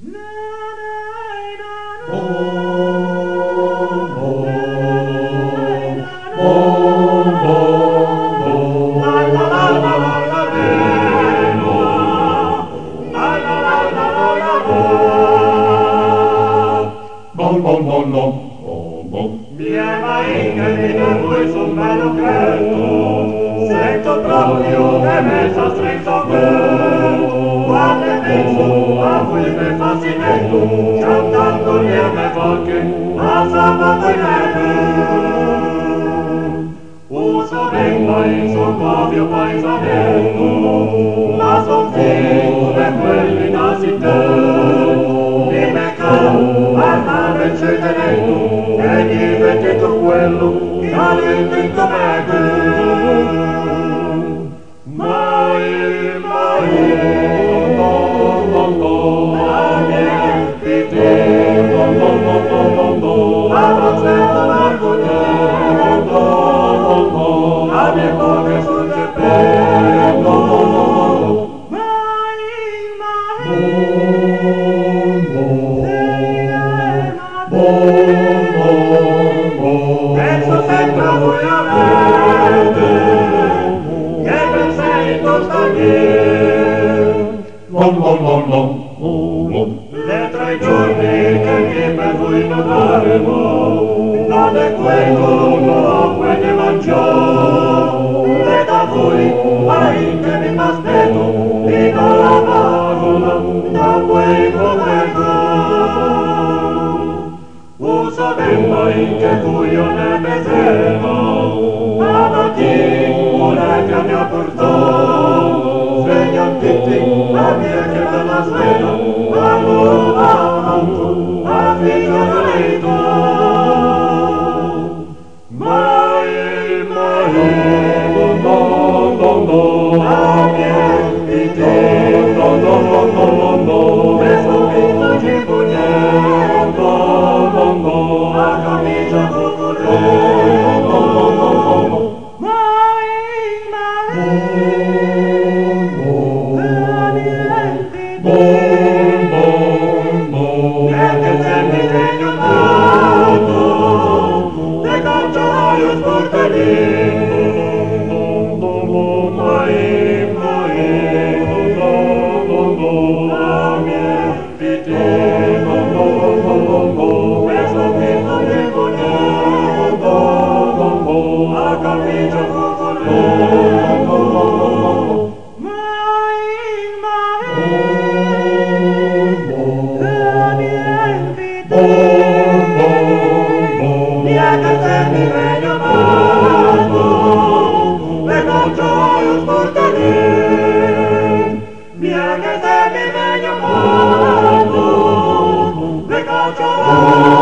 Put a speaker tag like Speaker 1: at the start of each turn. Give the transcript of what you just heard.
Speaker 1: Mia inga di voi son bello credo, sento proprio che me sta stretto quello. Quando penso a voi me fascinetto, cantando via me qualche alzato in me. Uso venga in suo covio paesanetto, ma son figlio per quelli nasi te. Mi meccano al mare c'è tenetto, e divertito quello che ha l'intento me. Mai, la mia vita, avanzando largo tempo, la mia cuore sul geppetto. Penso sempre a voi avete, che pensei costa mia. Le 3 giorni che per voi non daremo, non è quello che ne mangiò. E da voi, mai che mi m'aspetto, mi do la parola, da voi prometto. Uso vengo in che cuio ne pesemo, ma da chi una che mi ha portato, sveglia tutti, la mia che per la sveglia, a nuovo a figlio delito. Mai, la mia vita, e sono vinto di pugnetto, la camicia cuculetta. E che se mi segno tanto, le calciaio sportellino. La mia vita, e sono vinto di pugnetto, la camicia cuculetta. Mia che se mi regno amato, le calciaio sportellino. Mia che se mi regno amato, le calciaio